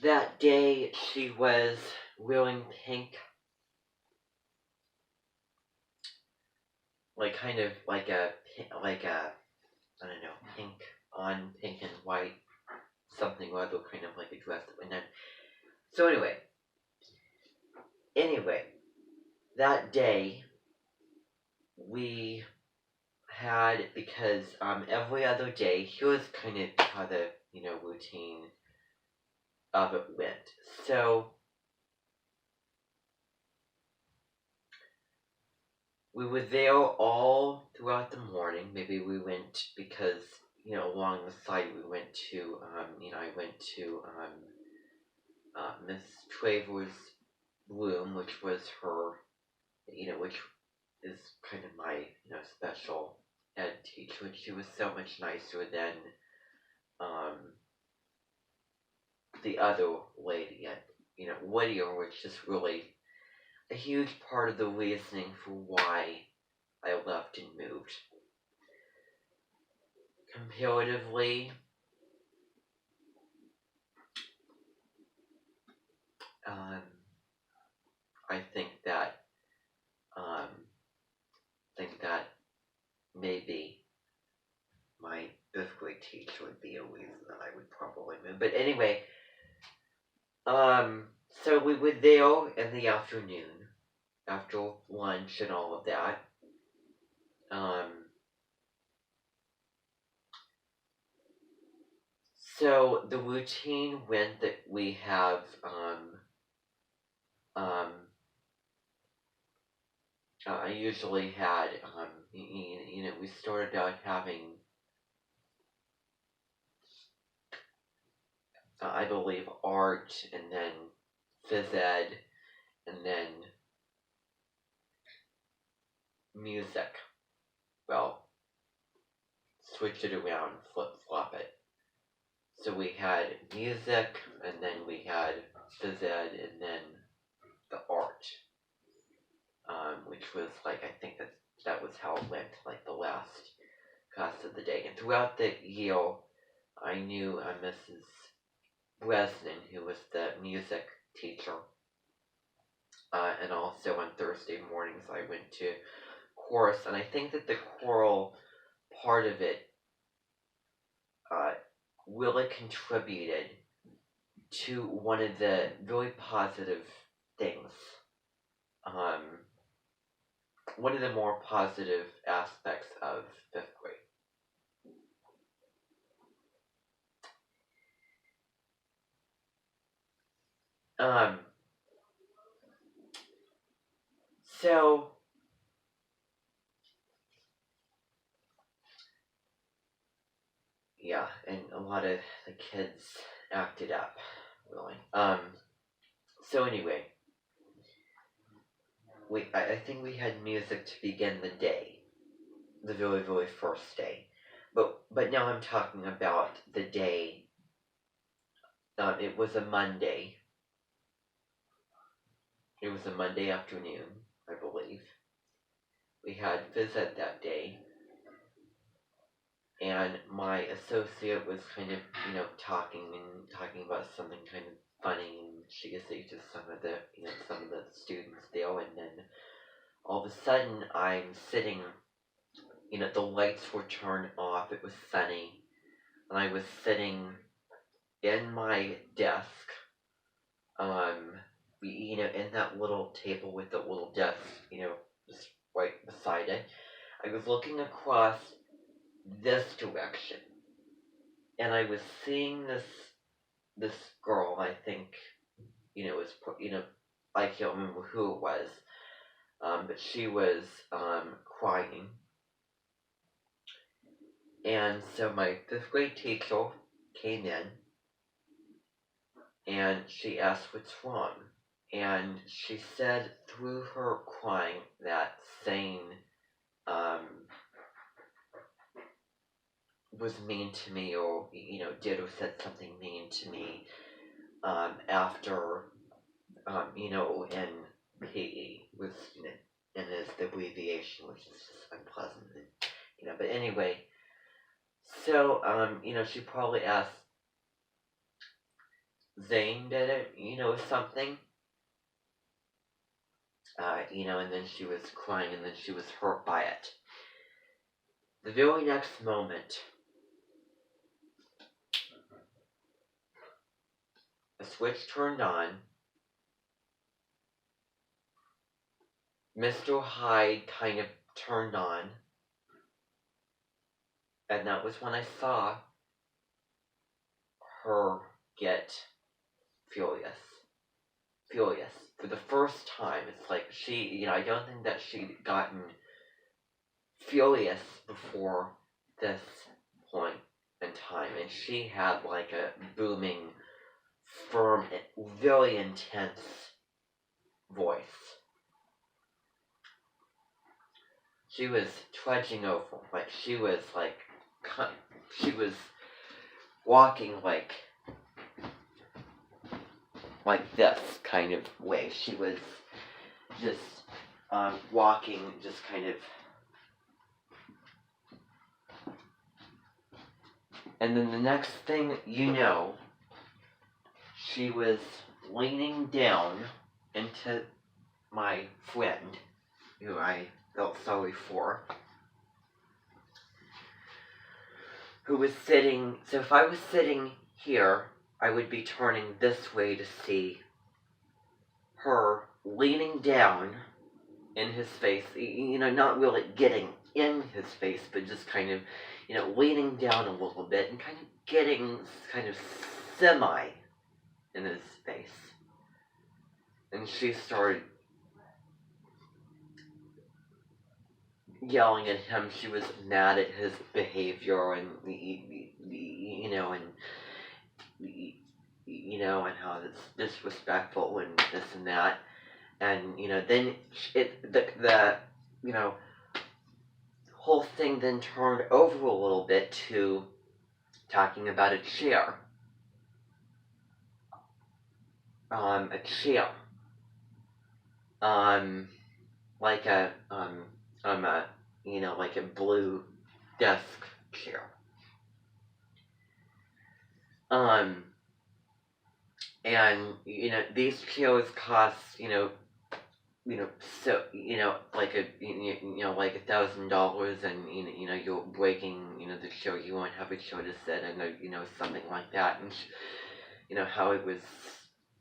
that day she was wearing pink, like kind of like a I don't know, pink on pink and white, something or other, kind of like a dress that went on. So anyway, that day we had, because every other day, here's kind of how the routine of it went. So we were there all throughout the morning. Maybe we went because along the side we went to I went to Miss Traver's room, which was her, which is kind of my special ed teacher, and she was so much nicer than um the other lady at Whittier, which is really a huge part of the reasoning for why I left and moved. Comparatively, I um, think that maybe my fifth grade teacher would be a reason that I would probably move. But anyway, so we were there in the afternoon after lunch and all of that. So the routine went that we have I usually had we started out having I believe art, and then phys ed, and then music. Well, switch it around, flip flop it. So we had music, and then we had phys ed, and then the art, which was like, I think that was how it went, like the last class of the day. And throughout the year, I knew Mrs. Bresnan, who was the music teacher, and also on Thursday mornings I went to chorus, and I think that the choral part of it really contributed to one of the very positive things, one of the more positive aspects of fifth grade. So yeah, and a lot of the kids acted up, really. So anyway, I think we had music to begin the day, the very, very first day. But now I'm talking about the day. It was a Monday. It was a Monday afternoon, I believe. We had phys ed that day, and my associate was kind of, talking about something kind of funny and cheesy to some of the students there, and then all of a sudden I'm sitting, the lights were turned off, it was sunny, and I was sitting in my desk, in that little table with the little desk, just right beside it. I was looking across this direction, and I was seeing this girl. I think was I can't remember who it was, but she was crying, and so my fifth grade teacher came in, and she asked what's wrong, and she said through her crying that Zane was mean to me, or did or said something mean to me after in PE, was and is the abbreviation, which is just unpleasant, but anyway, so she probably asked Zane did it, something. And then she was crying and then she was hurt by it. The very next moment, a switch turned on. Mr. Hyde kind of turned on. And that was when I saw her get furious. Furious. For the first time. It's like she, I don't think that she'd gotten furious before this point in time. And she had like a booming, firm, very intense voice. She was trudging over, like she was walking like this kind of way. She was just walking, just kind of. And then the next thing you know, she was leaning down into my friend, who I felt sorry for, who was sitting. So if I was sitting here, I would be turning this way to see her leaning down in his face, not really getting in his face, but just kind of, leaning down a little bit and kind of getting kind of semi in his face. And she started yelling at him. She was mad at his behavior and, and how it's disrespectful and this and that. And, then the whole thing then turned over a little bit to talking about a chair. A chair. Like a like a blue desk chair. And, these chairs cost, so, like like $1,000, and, you're breaking, the chair, you won't have a chair to sit, and, something like that, and, how it was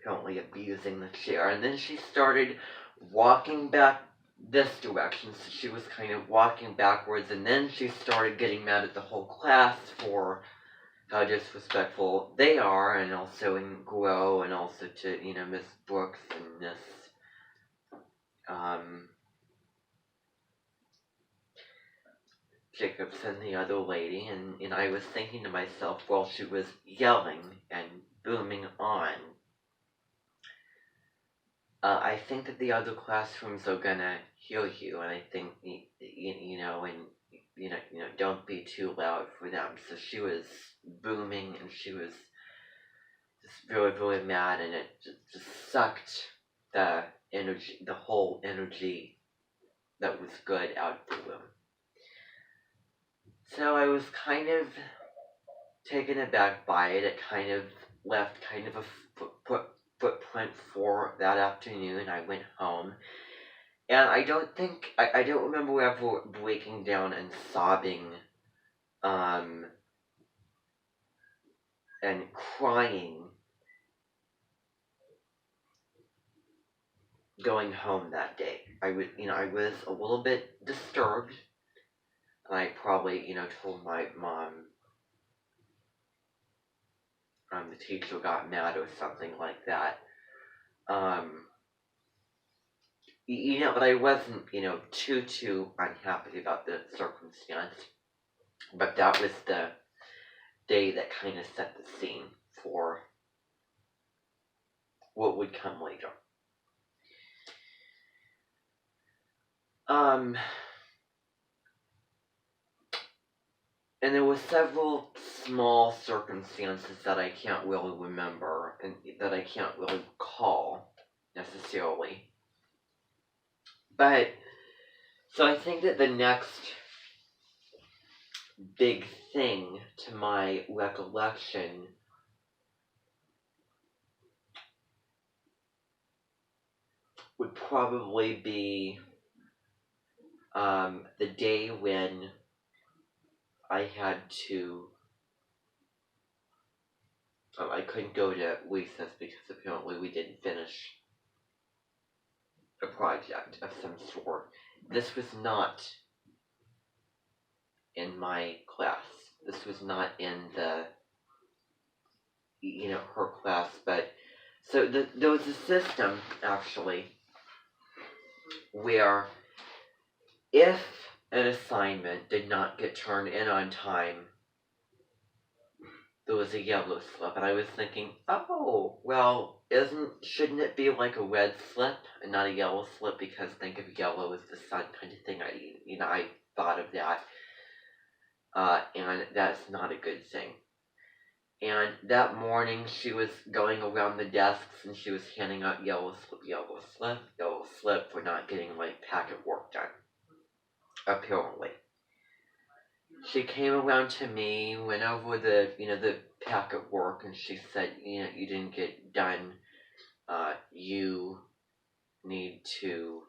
apparently abusing the chair. And then she started walking back this direction, so she was kind of walking backwards, and then she started getting mad at the whole class for how disrespectful they are, and also in Grow, and also to, Miss Brooks and Miss, Jacobs and the other lady, and I was thinking to myself while she was yelling and booming on, I think that the other classrooms are gonna hear you, and I think, and, don't be too loud for them. So she was booming, and she was just very, very mad, and it just sucked the energy, the whole energy that was good out of the room. So I was kind of taken aback by it. It kind of left kind of a footprint for that afternoon. I went home, and I don't remember ever breaking down and sobbing, and crying going home that day. I was a little bit disturbed, and I probably, told my mom, the teacher got mad or something like that. But I wasn't, too unhappy about the circumstance. But that was the day that kind of set the scene for what would come later. And there were several small circumstances that I can't really remember and that I can't really recall necessarily. But, so I think that the next big thing to my recollection would probably be the day when I had to. I couldn't go to recess because apparently we didn't finish a project of some sort. This was not in my class. This was not in the, her class, but so there was a system actually where if an assignment did not get turned in on time, there was a yellow slip, and I was thinking, oh, well, shouldn't it be like a red slip and not a yellow slip? Because think of yellow as the sun kind of thing. I thought of that, and that's not a good thing. And that morning, she was going around the desks and she was handing out yellow slip, yellow slip, yellow slip for not getting like packet work done. Apparently, she came around to me, went over the packet work, and she said, you didn't get done. You need to,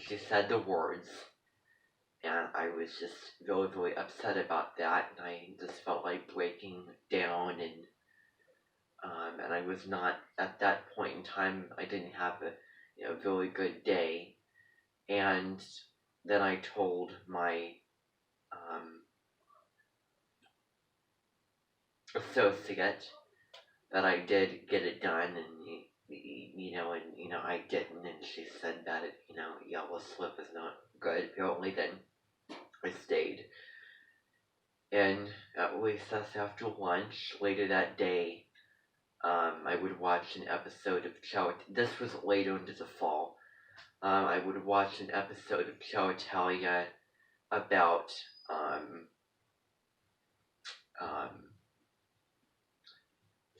she said the words, and I was just really, really upset about that, and I just felt like breaking down, and I was not, at that point in time, I didn't have a really good day, and then I told my associate that I did get it done, and I didn't, and she said that yellow slip is not good. Apparently, then I stayed, and at recess after lunch later that day, I would watch an episode of Chow. This was later into the fall. I would watch an episode of Chow Italia about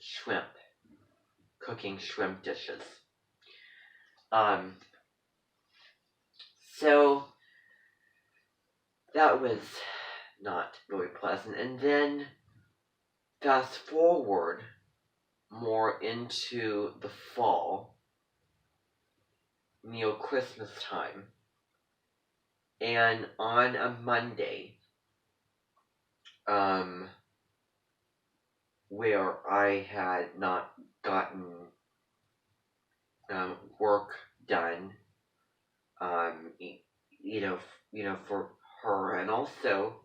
shrimp, cooking shrimp dishes. So that was not very pleasant. And then fast forward more into the fall, near Christmas time, and on a Monday, where I had not gotten work done, for her, and also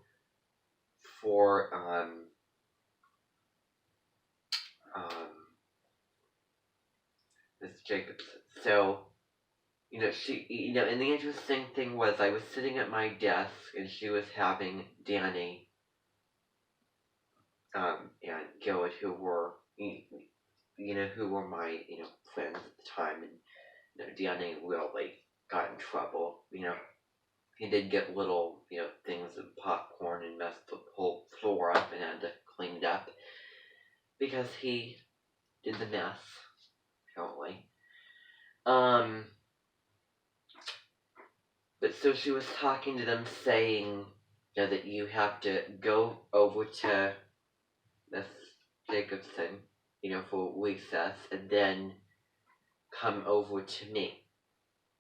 for Miss Jacobson. So, she, and the interesting thing was I was sitting at my desk and she was having Danny, and Gilad, who were, who were my, friends at the time, and, Danny really got in trouble, he did get little, things of popcorn and messed the whole floor up and had to clean it up because he did the mess, apparently. But so she was talking to them saying, that you have to go over to Miss Jacobson, for recess, and then come over to me.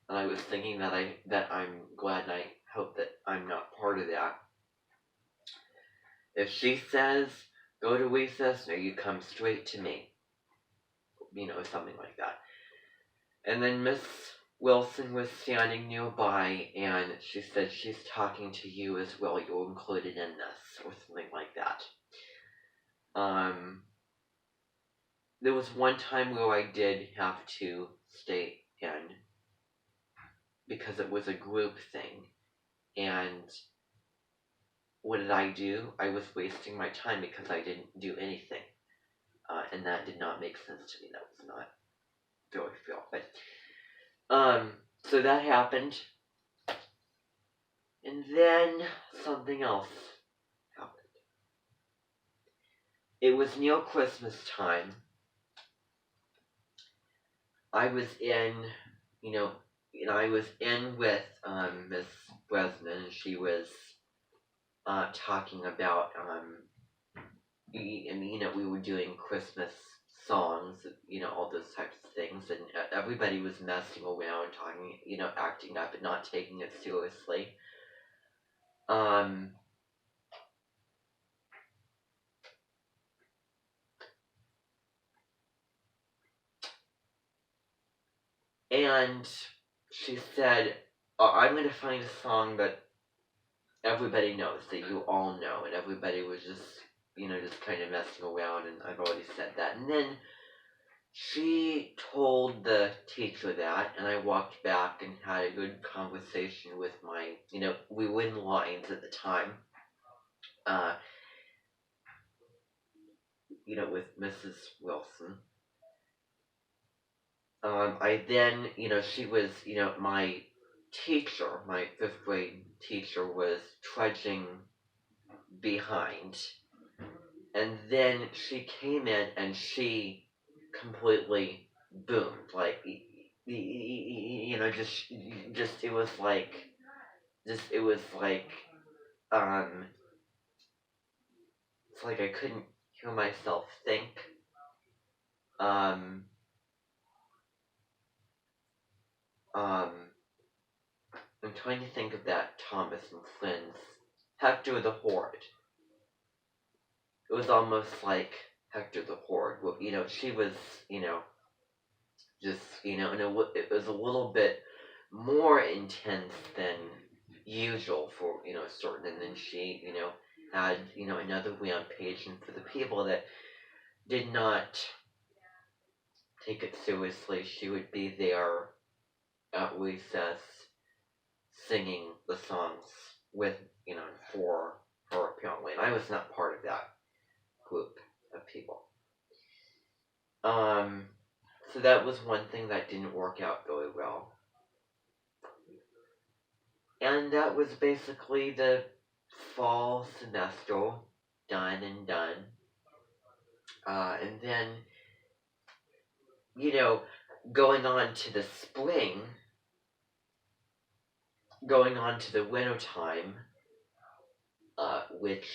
And I was thinking that I'm glad, and I hope that I'm not part of that. If she says, go to recess, no, you come straight to me. Something like that. And then Miss Wilson was standing nearby, and she said, she's talking to you as well, you're included in this, or something like that. There was one time where I did have to stay in, because it was a group thing, and what did I do? I was wasting my time because I didn't do anything, and that did not make sense to me. That was not very fair, but, so that happened, and then something else happened. It was near Christmas time. I was in, I was in with Miss Bresnan, and she was talking about, we were doing Christmas songs, all those types of things, and everybody was messing around, talking, acting up and not taking it seriously. Um, and she said, I'm going to find a song that everybody knows, that you all know, and everybody was just, just kind of messing around, and I've already said that. And then she told the teacher that, and I walked back and had a good conversation with my, we were in lines at the time, uh, with Mrs. Wilson. I then, she was, my teacher, my fifth grade teacher was trudging behind. And then she came in and she completely boomed. Like, just, it was like, um, it's like I couldn't hear myself think. Um, um, I'm trying to think of that Thomas and Friends. Hector the Horde. It was almost like Hector the Horde. Well, she was, just, and it was a little bit more intense than usual for, certain. And then she, had, another rampage. And for the people that did not take it seriously, she would be there at recess singing the songs with, for her apparently. And I was not part of that group of people. So that was one thing that didn't work out very well. And that was basically the fall semester, done and done. And then, going on to the spring, going on to the winter time, which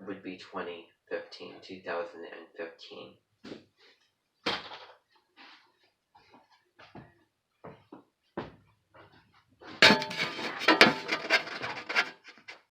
would be 2015.